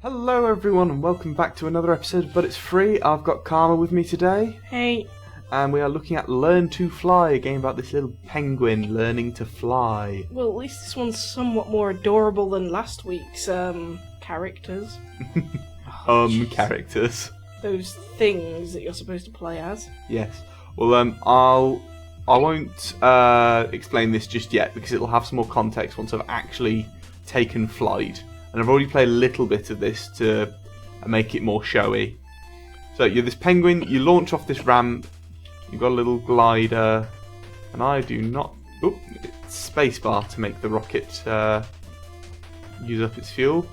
Hello everyone and welcome back to another episode, but it's free. I've got Karma with me today. Hey. And we are looking at Learn to Fly, a game about this little penguin learning to fly. Well, at least this one's somewhat more adorable than last week's, characters. Characters. Those things that you're supposed to play as. Yes. Well, I won't explain this just yet because it'll have some more context once I've actually taken flight. And I've already played a little bit of this to make it more showy. So you're this penguin, you launch off this ramp, you've got a little glider, and I do not... Oop, it's spacebar to make the rocket use up its fuel.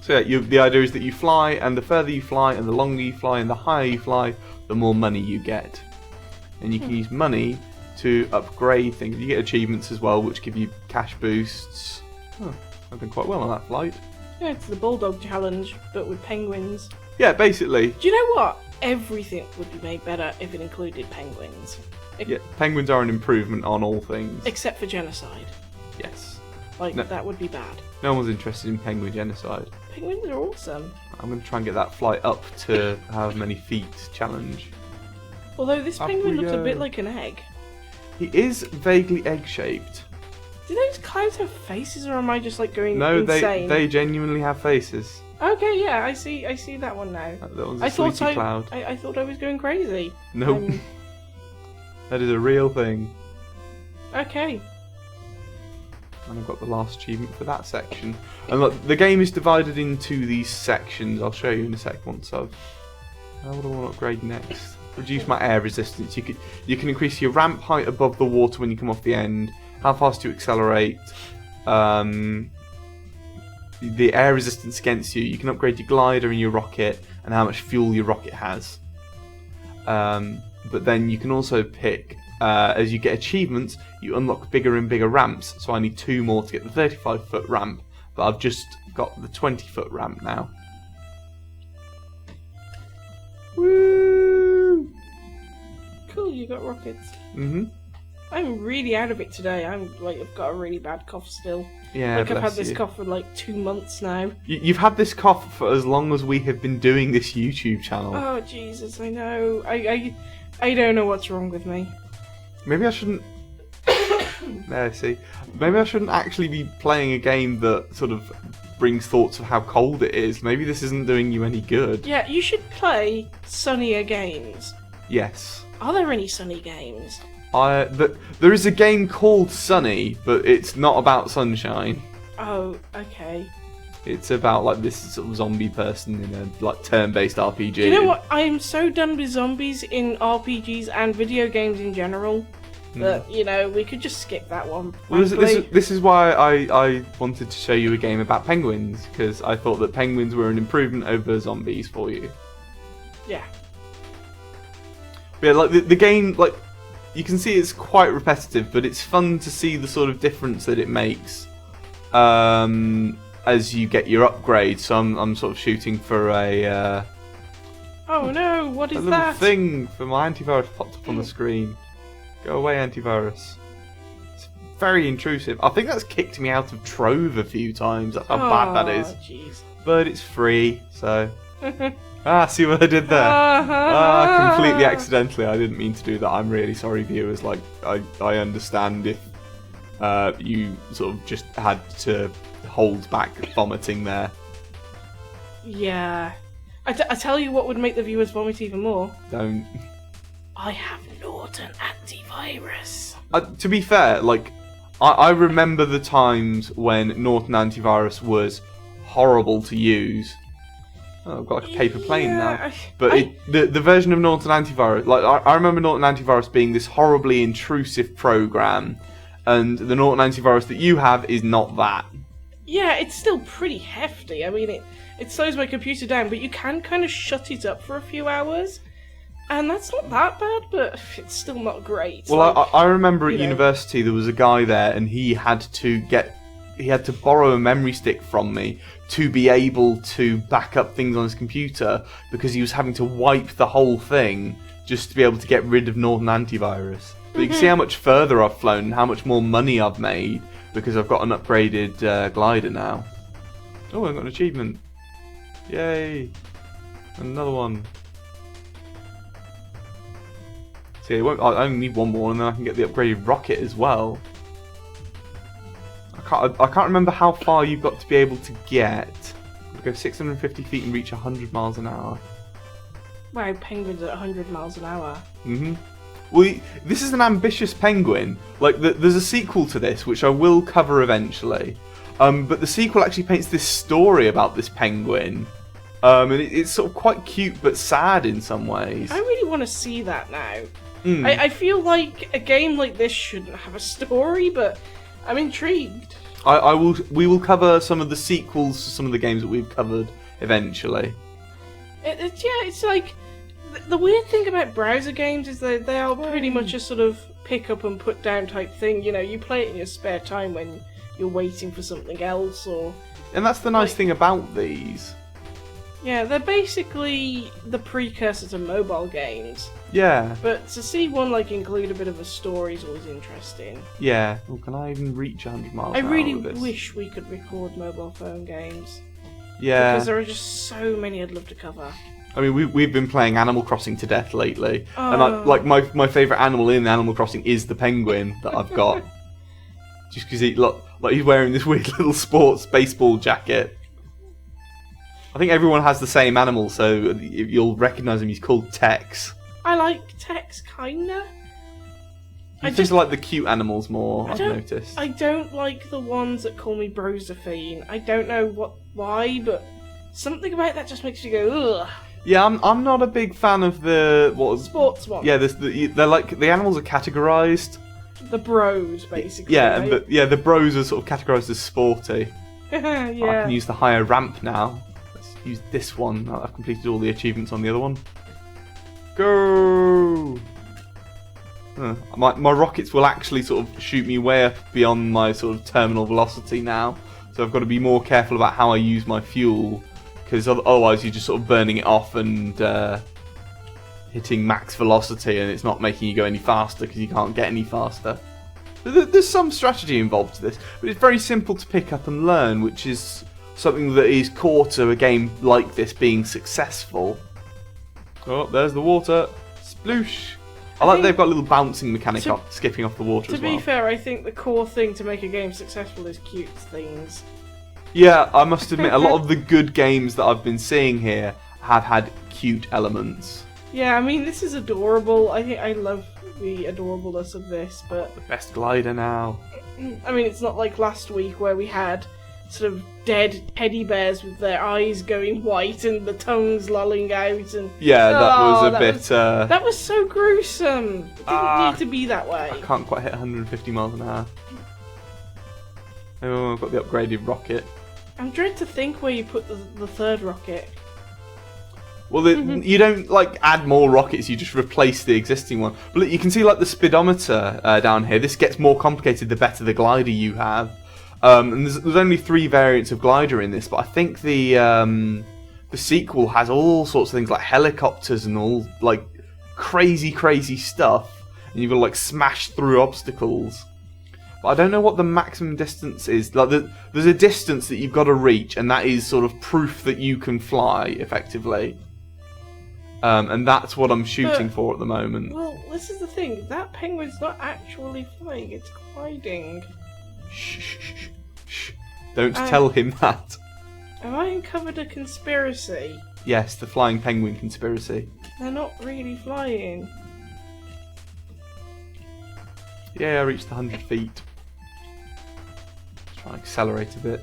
So yeah, the idea is that you fly, and the further you fly, and the longer you fly, and the higher you fly, the more money you get. And you can use money to upgrade things. You get achievements as well, which give you cash boosts. Oh, I've done quite well on that flight. Yeah, it's the Bulldog Challenge, but with penguins. Yeah, basically. Do you know what? Everything would be made better if it included penguins. Yeah, penguins are an improvement on all things. Except for genocide. Yes. That would be bad. No one's interested in penguin genocide. Penguins are awesome. I'm going to try and get that flight up to however many feet challenge. Although this Up penguin we looks a go. bit like an egg. He is vaguely egg-shaped. Do those clouds have faces, or am I just going No, insane? they genuinely have faces. Okay, yeah, I see that one now. That one's a sleepy cloud. I thought I was going crazy. Nope. That is a real thing. Okay. And I've got the last achievement for that section. And look, the game is divided into these sections. I'll show you in a sec once I've... What do I want to upgrade next? Reduce my air resistance. You can increase your ramp height above the water when you come off the end. How fast you accelerate. The air resistance against you. You can upgrade your glider and your rocket, and how much fuel your rocket has. But then you can also pick, as you get achievements, you unlock bigger and bigger ramps. So I need 2 more to get the 35-foot ramp, but I've just got the 20-foot ramp now. Woo! Cool, you got rockets. Mm-hmm. I'm really out of it today. I've got a really bad cough still. Yeah, I've had bless this you. cough for 2 months now. You've had this cough for as long as we have been doing this YouTube channel. Oh Jesus, I know. I don't know what's wrong with me. Maybe I shouldn't... There, see. Maybe I shouldn't actually be playing a game that sort of brings thoughts of how cold it is. Maybe this isn't doing you any good. Yeah, you should play sunnier games. Yes. Are there any sunny games? There is a game called Sunny, but it's not about sunshine. Oh, okay. It's about this sort of zombie person in a turn-based RPG. Do you know what? I am so done with zombies in RPGs and video games in general that we could just skip that one. Well, this is why I wanted to show you a game about penguins, because I thought that penguins were an improvement over zombies for you. Yeah. But yeah, the game, you can see it's quite repetitive, but it's fun to see the sort of difference that it makes as you get your upgrades. So I'm sort of shooting for a oh no! What is little that? thing for my antivirus popped up on the screen. Go away, antivirus. It's very intrusive. I think that's kicked me out of Trove a few times. That's how bad that is. Jeez. But it's free, so. See what I did there? Completely accidentally. I didn't mean to do that. I'm really sorry, viewers. I understand if you sort of just had to hold back vomiting there. Yeah. I tell you what would make the viewers vomit even more. Don't. I have Norton antivirus. To be fair, I remember the times when Norton antivirus was horrible to use. Oh, I've got a paper plane now. But the version of Norton antivirus, I remember Norton antivirus being this horribly intrusive program, and the Norton antivirus that you have is not that. Yeah, it's still pretty hefty. I mean, it slows my computer down, but you can kind of shut it up for a few hours. And that's not that bad, but it's still not great. Well, I remember at university there was a guy there, and he had to borrow a memory stick from me to be able to back up things on his computer because he was having to wipe the whole thing just to be able to get rid of Norton antivirus. But you can see how much further I've flown and how much more money I've made because I've got an upgraded glider now. Oh, I got an achievement. Yay! Another one. See, I only need one more, and then I can get the upgraded rocket as well. I can't remember how far you've got to be able to get. Go 650 feet and reach 100 miles an hour. Wow, penguins at 100 miles an hour. Well, this is an ambitious penguin. Like, there's a sequel to this, which I will cover eventually. But the sequel actually paints this story about this penguin. And it's sort of quite cute but sad in some ways. I really want to see that now. I feel like a game like this shouldn't have a story, but I'm intrigued. We will cover some of the sequels to some of the games that we've covered eventually. It's like the weird thing about browser games is that they are pretty much a sort of pick up and put down type thing. You know, you play it in your spare time when you're waiting for something else, and that's the nice thing about these. Yeah, they're basically the precursor to mobile games. Yeah. But to see one like include a bit of a story is always interesting. Yeah. Oh, can I even reach 100 miles I an hour really with this? wish we could record mobile phone games. Yeah. Because there are just so many I'd love to cover. I mean, we've been playing Animal Crossing to death lately, and my favourite animal in Animal Crossing is the penguin that I've got. Just because he's wearing this weird little sports baseball jacket. I think everyone has the same animal, so you'll recognise him. He's called Tex. I like Tex, kinda. I just like the cute animals more, I've noticed. I don't like the ones that call me Brosephine. I don't know why, but something about that just makes you go, ugh. Yeah, I'm not a big fan of the sports ones. Yeah, they're like the animals are categorised. The bros, basically. Yeah, right? but the bros are sort of categorised as sporty. Yeah. I can use the higher ramp now. Let's use this one. I've completed all the achievements on the other one. Go! My rockets will actually sort of shoot me way up beyond my sort of terminal velocity now, so I've got to be more careful about how I use my fuel, because otherwise you're just sort of burning it off and hitting max velocity, and it's not making you go any faster because you can't get any faster. There's some strategy involved to this, but it's very simple to pick up and learn, which is something that is core to a game like this being successful. Oh, there's the water. Sploosh. I like they've got a little bouncing mechanic skipping off the water as well. To be fair, I think the core thing to make a game successful is cute things. Yeah, I must admit, a lot of the good games that I've been seeing here have had cute elements. Yeah, I mean, this is adorable. I love the adorableness of this, but... The best glider now. I mean, it's not like last week where we had sort of dead teddy bears with their eyes going white and the tongues lolling out, and yeah, that was a bit. That was so gruesome. It didn't need to be that way. I can't quite hit 150 miles an hour. Oh, I've got the upgraded rocket. I'm dread to think where you put the third rocket. Well, you don't like add more rockets; you just replace the existing one. But look, you can see like the speedometer down here. This gets more complicated the better the glider you have. And there's only 3 variants of glider in this, but I think the sequel has all sorts of things like helicopters and all like crazy stuff, and you've got to like smash through obstacles. But I don't know what the maximum distance is. Like there's a distance that you've got to reach, and that is sort of proof that you can fly effectively. And that's what I'm shooting for at the moment. Well, this is the thing. That penguin's not actually flying; it's gliding. Shh. Don't tell him that. Have I uncovered a conspiracy? Yes, the flying penguin conspiracy. They're not really flying. Yeah, I reached the 100 feet. Let's try and accelerate a bit.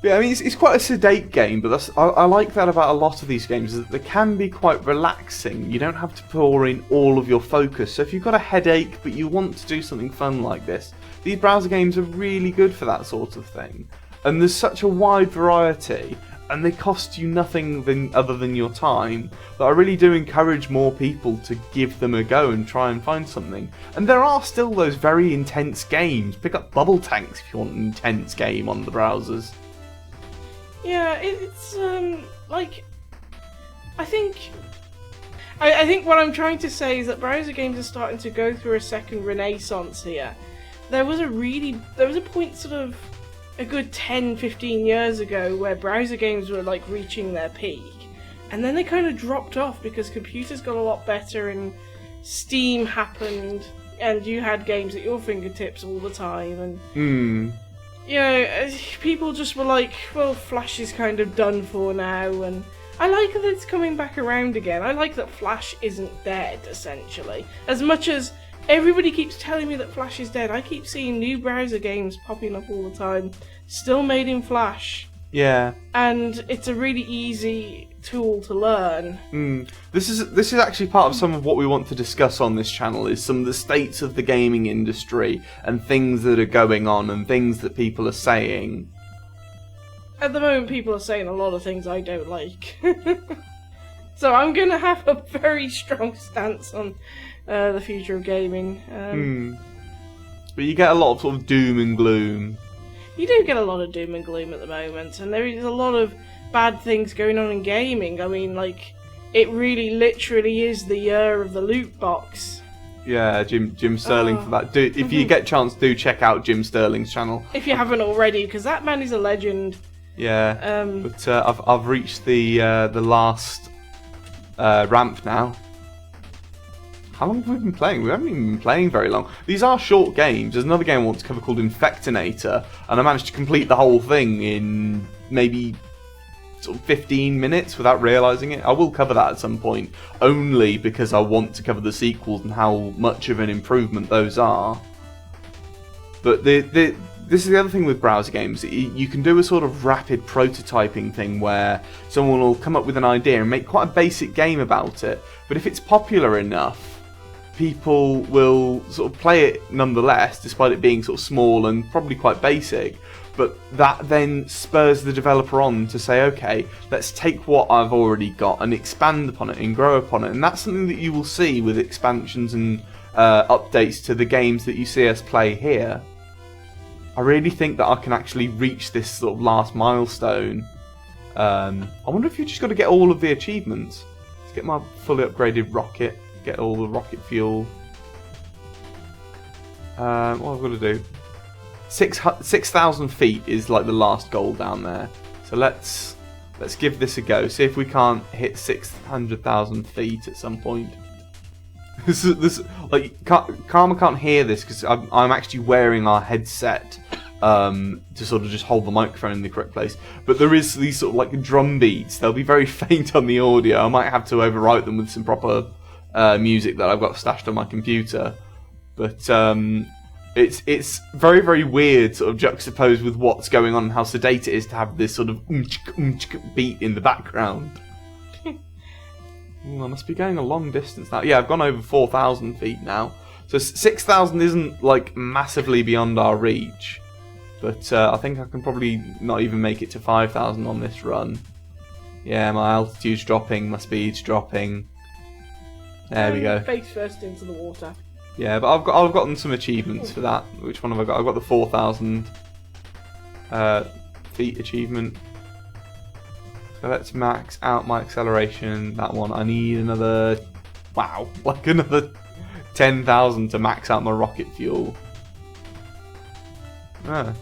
Yeah, I mean, it's quite a sedate game, but I like that about a lot of these games, is that they can be quite relaxing. You don't have to pour in all of your focus. So if you've got a headache, but you want to do something fun like this, these browser games are really good for that sort of thing. And there's such a wide variety, and they cost you nothing other than your time, that I really do encourage more people to give them a go and try and find something. And there are still those very intense games. Pick up Bubble Tanks if you want an intense game on the browsers. Yeah, it's like I think what I'm trying to say is that browser games are starting to go through a second renaissance here. There was a point sort of a good 10, 15 years ago where browser games were like reaching their peak. And then they kind of dropped off because computers got a lot better and Steam happened and you had games at your fingertips all the time. And, you know, people just were like, well, Flash is kind of done for now. And I like that it's coming back around again. I like that Flash isn't dead, essentially. As much as everybody keeps telling me that Flash is dead, I keep seeing new browser games popping up all the time, still made in Flash. Yeah. And it's a really easy tool to learn. This is actually part of some of what we want to discuss on this channel, is some of the states of the gaming industry and things that are going on and things that people are saying. At the moment, people are saying a lot of things I don't like. So I'm going to have a very strong stance on the future of gaming. But you get a lot of sort of doom and gloom. You do get a lot of doom and gloom at the moment, and there is a lot of bad things going on in gaming. I mean, like, it really literally is the year of the loot box. Yeah, Jim Sterling for that. If you get a chance, do check out Jim Sterling's channel. If you haven't already, because that man is a legend. Yeah, but I've reached the last ramp now. How long have we been playing? We haven't even been playing very long. These are short games. There's another game I want to cover called Infectinator, and I managed to complete the whole thing in maybe sort of 15 minutes without realising it. I will cover that at some point, only because I want to cover the sequels and how much of an improvement those are. But this is the other thing with browser games. You can do a sort of rapid prototyping thing where someone will come up with an idea and make quite a basic game about it. But if it's popular enough, people will sort of play it nonetheless, despite it being sort of small and probably quite basic. But that then spurs the developer on to say, okay, let's take what I've already got and expand upon it and grow upon it. And that's something that you will see with expansions and updates to the games that you see us play here. I really think that I can actually reach this sort of last milestone. I wonder if you just got to get all of the achievements. Let's get my fully upgraded rocket, get all the rocket fuel. What I've got to do? 6,000 feet is like the last goal down there. So let's give this a go. See if we can't hit 600,000 feet at some point. This like Karma can't hear this because I'm actually wearing our headset to sort of just hold the microphone in the correct place. But there is these sort of like drum beats. They'll be very faint on the audio. I might have to overwrite them with some proper music that I've got stashed on my computer. But it's very, very weird, sort of juxtaposed with what's going on and how sedate it is to have this sort of beat in the background. Ooh, I must be going a long distance now. Yeah, I've gone over 4,000 feet now. So 6,000 isn't like massively beyond our reach. But I think I can probably not even make it to 5,000 on this run. Yeah, my altitude's dropping, my speed's dropping. There we go. Face first into the water. Yeah, but I've gotten some achievements for that. Which one have I got? I've got the 4,000 feet achievement. So let's max out my acceleration. That one. I need another, wow, like another 10,000 to max out my rocket fuel. So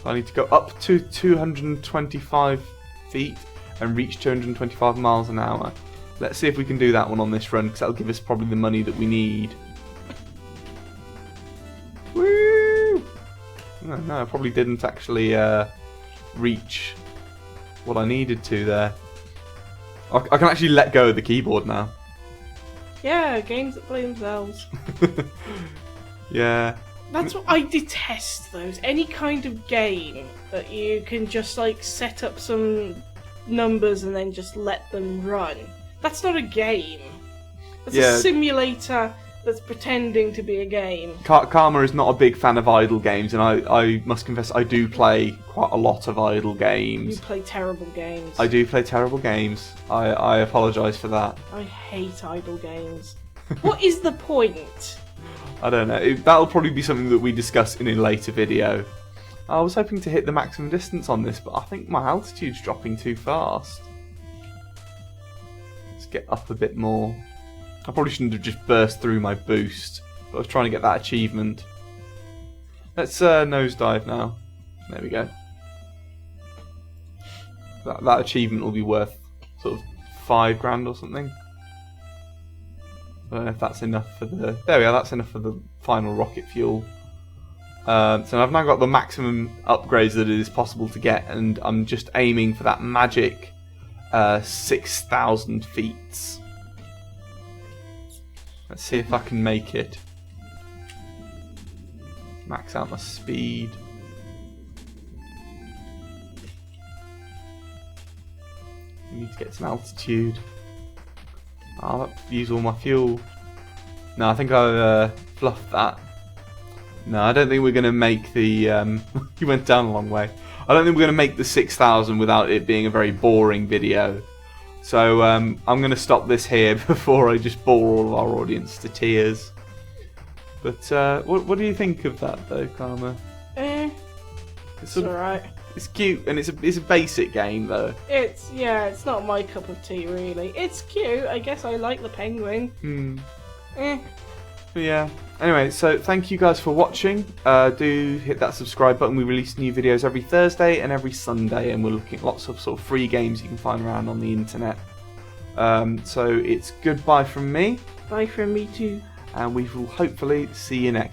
I need to go up to 225 feet and reach 225 miles an hour. Let's see if we can do that one on this run, because that'll give us probably the money that we need. Woo! No, I probably didn't actually reach what I needed to there. I can actually let go of the keyboard now. Yeah, games that play themselves. Yeah. That's what I detest, those. Any kind of game that you can just like set up some numbers and then just let them run. That's not a game. That's a simulator that's pretending to be a game. Karma is not a big fan of idle games, and I must confess I do play quite a lot of idle games. You play terrible games. I do play terrible games. I apologise for that. I hate idle games. What is the point? I don't know. That'll probably be something that we discuss in a later video. I was hoping to hit the maximum distance on this, but I think my altitude's dropping too fast. Let's get up a bit more. I probably shouldn't have just burst through my boost, but I was trying to get that achievement. Let's nosedive now. There we go. that achievement will be worth sort of £5 or something. I don't know if that's enough for the. There we are. That's enough for the final rocket fuel. So I've now got the maximum upgrades that it is possible to get, and I'm just aiming for that magic 6,000 feet. Let's see if I can make it. Max out my speed. I need to get some altitude. I'll use all my fuel. No, I think I fluffed that. No, I don't think we're going to make the... you went down a long way. I don't think we're going to make the 6,000 without it being a very boring video. So I'm going to stop this here before I just bore all of our audience to tears. But what do you think of that though, Karma? It's alright. It's cute, and it's a basic game though. It's not my cup of tea really. It's cute. I guess I like the penguin. Yeah. Anyway, so thank you guys for watching. Do hit that subscribe button. We release new videos every Thursday and every Sunday, and we're looking at lots of sort of free games you can find around on the internet. So it's goodbye from me. Bye from me too. And we will hopefully see you next